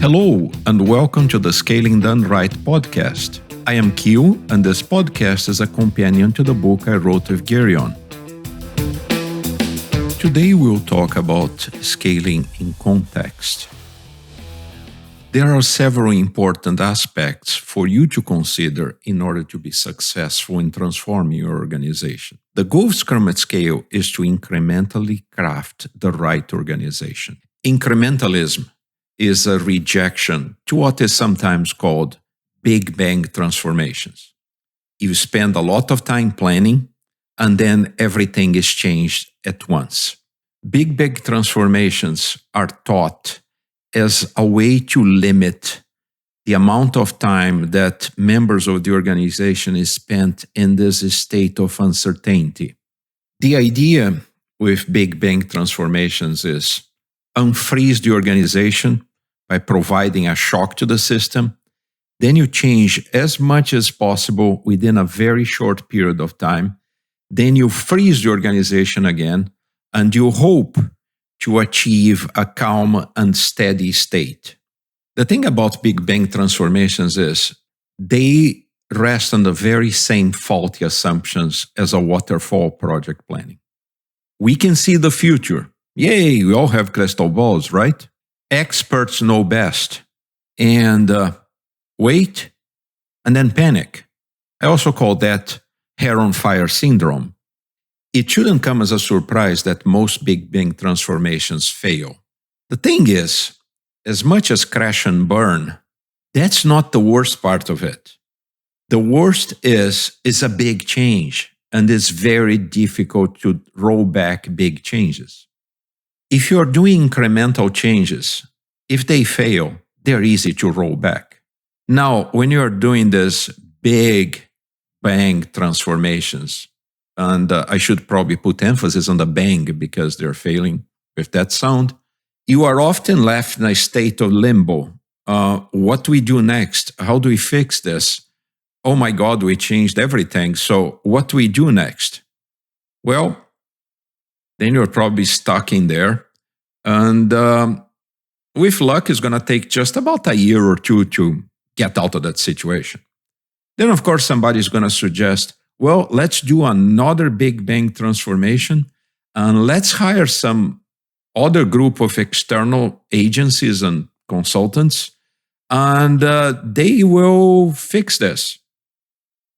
Hello, and welcome to the Scaling Done Right podcast. I am Kio, and this podcast is a companion to the book I wrote with Gerion. Today we'll talk about scaling in context. There are several important aspects for you to consider in order to be successful in transforming your organization. The goal of Scrum at Scale is to incrementally craft the right organization. Incrementalism is a rejection to what is sometimes called Big Bang transformations. You spend a lot of time planning, and then everything is changed at once. Big Bang transformations are taught as a way to limit the amount of time that members of the organization is spent in this state of uncertainty. The idea with Big Bang transformations is unfreeze the organization by providing a shock to the system. Then you change as much as possible within a very short period of time. Then you freeze the organization again, and you hope to achieve a calm and steady state. The thing about Big Bang transformations is they rest on the very same faulty assumptions as a waterfall project planning. We can see the future. Yay, we all have crystal balls, right? Experts know best. And wait, and then panic. I also call that hair on fire syndrome. It shouldn't come as a surprise that most Big Bang transformations fail. The thing is, as much as crash and burn, that's not the worst part of it. The worst is a big change, and it's very difficult to roll back big changes. If you're doing incremental changes, if they fail, they're easy to roll back. Now, when you're doing this big bang transformations, and I should probably put emphasis on the bang because they're failing with that sound, you are often left in a state of limbo. What do we do next? How do we fix this? Oh my God, we changed everything. So what do we do next? Well, then you're probably stuck in there. And with luck, it's going to take just about a year or two to get out of that situation. Then, of course, somebody's going to suggest, well, let's do another Big Bang transformation, and let's hire some other group of external agencies and consultants, and they will fix this.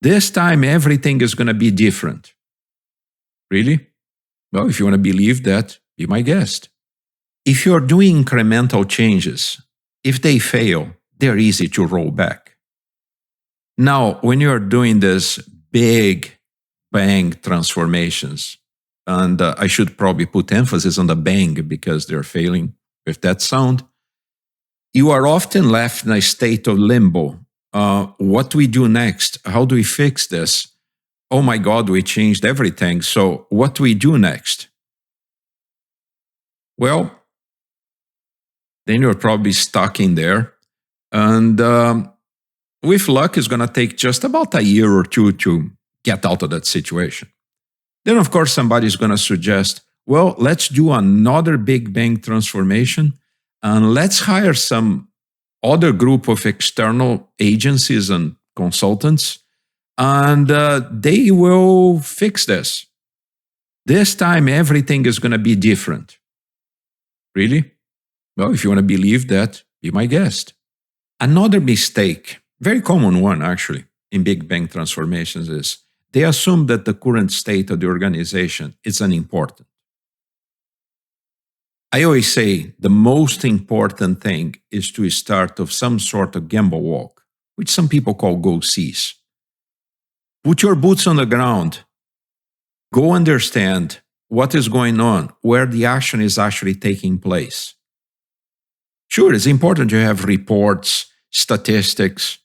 This time, everything is going to be different. Really? Well, if you want to believe that, be my guest. If you're doing incremental changes, if they fail, they're easy to roll back. Now, when you're doing this big bang transformations, and I should probably put emphasis on the bang because they're failing with that sound, you are often left in a state of limbo. What do we do next? How do we fix this? Oh my God, we changed everything. So what do we do next? Well, then you're probably stuck in there. And with luck, it's going to take just about a year or two to get out of that situation. Then, of course, somebody's going to suggest, well, let's do another Big Bang transformation, and let's hire some other group of external agencies and consultants, and they will fix this. This time, everything is going to be different. Really? Well, if you want to believe that, be my guest. Another mistake, very common one actually, in Big Bang transformations is they assume that the current state of the organization is unimportant. I always say the most important thing is to start of some sort of gamble walk, which some people call go sees. Put your boots on the ground. Go understand what is going on, where the action is actually taking place. Sure, it's important to have reports, statistics,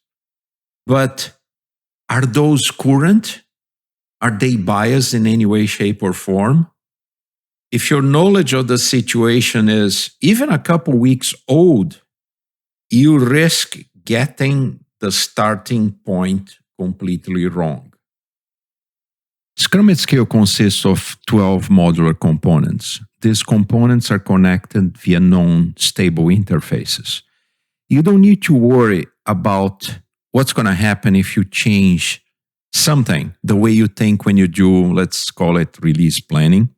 but are those current? Are they biased in any way, shape, or form? If your knowledge of the situation is even a couple weeks old, you risk getting the starting point completely wrong. Scrum at Scale consists of 12 modular components. These components are connected via known stable interfaces. You don't need to worry about what's going to happen if you change something, the way you think when you do, let's call it release planning,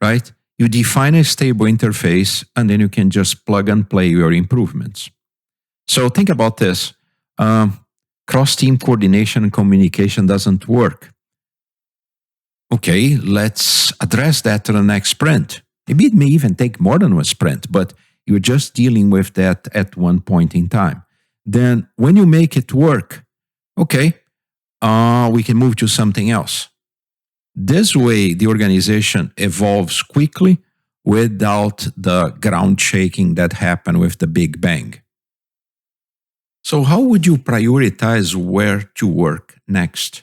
right? You define a stable interface and then you can just plug and play your improvements. So think about this. Cross-team coordination and communication doesn't work. Okay, let's address that to the next sprint. Maybe it may even take more than one sprint, but you're just dealing with that at one point in time. Then when you make it work, okay, we can move to something else. This way, the organization evolves quickly without the ground shaking that happened with the Big Bang. So how would you prioritize where to work next?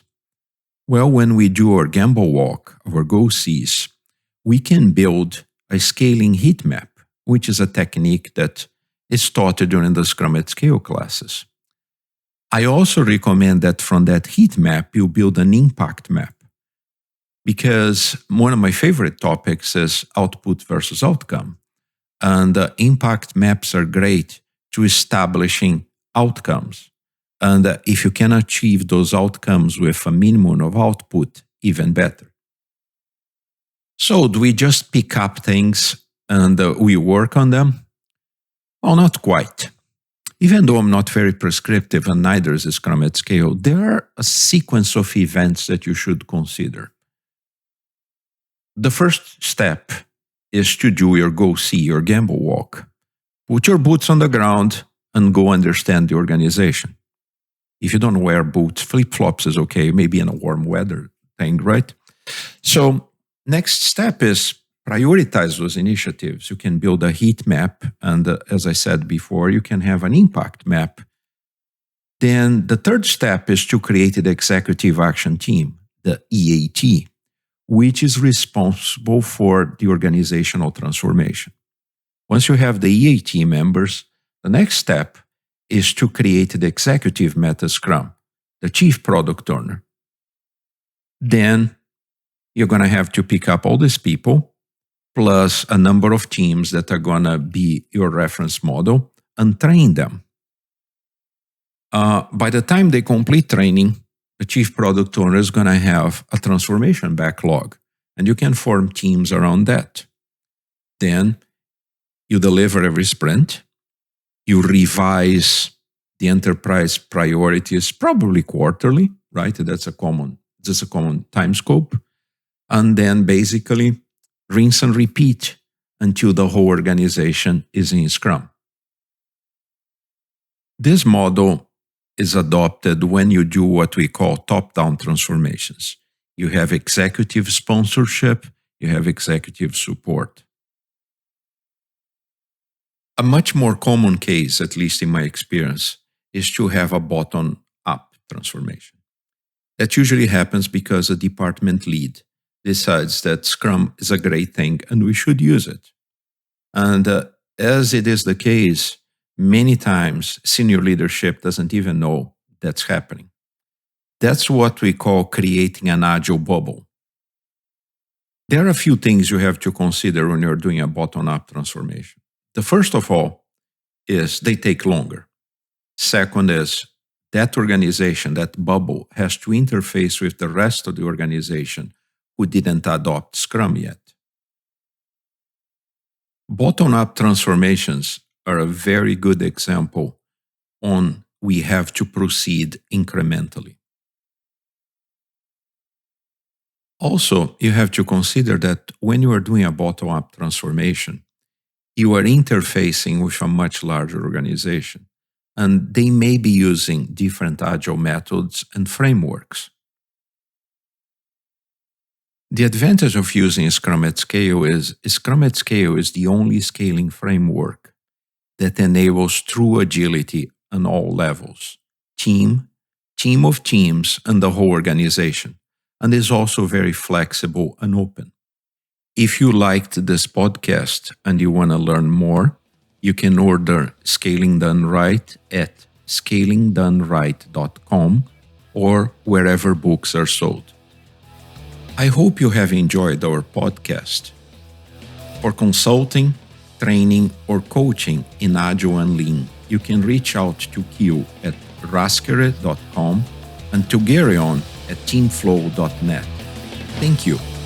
Well, when we do our Gamble Walk, our Go-Sees, we can build a scaling heat map, which is a technique that is taught during the Scrum at Scale classes. I also recommend that from that heat map, you build an impact map, because one of my favorite topics is output versus outcome. And impact maps are great to establishing outcomes. And if you can achieve those outcomes with a minimum of output, even better. So do we just pick up things and we work on them? Well, not quite. Even though I'm not very prescriptive and neither is Scrum at Scale, there are a sequence of events that you should consider. The first step is to do your Go-See, your Gamble Walk. Put your boots on the ground and go understand the organization. If you don't wear boots, flip-flops is okay, maybe in a warm weather thing, right? So next step is prioritize those initiatives. You can build a heat map, and as I said before, you can have an impact map. Then the third step is to create an executive action team, the EAT, which is responsible for the organizational transformation. Once you have the EAT members, the next step is to create the executive meta scrum, the chief product owner. Then you're going to have to pick up all these people, plus a number of teams that are going to be your reference model, and train them. By the time they complete training, the chief product owner is going to have a transformation backlog, and you can form teams around that. Then you deliver every sprint. You revise the enterprise priorities, probably quarterly, right? That's a common time scope. And then basically rinse and repeat until the whole organization is in Scrum. This model is adopted when you do what we call top-down transformations. You have executive sponsorship, you have executive support. A much more common case, at least in my experience, is to have a bottom-up transformation. That usually happens because a department lead decides that Scrum is a great thing and we should use it. And as it is the case, many times senior leadership doesn't even know that's happening. That's what we call creating an agile bubble. There are a few things you have to consider when you're doing a bottom-up transformation. The first of all is they take longer. Second is that organization, that bubble, has to interface with the rest of the organization who didn't adopt Scrum yet. Bottom-up transformations are a very good example on we have to proceed incrementally. Also, you have to consider that when you are doing a bottom-up transformation, you are interfacing with a much larger organization, and they may be using different agile methods and frameworks. The advantage of using Scrum at Scale is Scrum at Scale is the only scaling framework that enables true agility on all levels, team of teams, and the whole organization, and is also very flexible and open. If you liked this podcast and you want to learn more, you can order Scaling Done Right at scalingdoneright.com or wherever books are sold. I hope you have enjoyed our podcast. For consulting, training, or coaching in Agile and Lean, you can reach out to Kyo at raskere.com and to Gerion at teamflow.net. Thank you.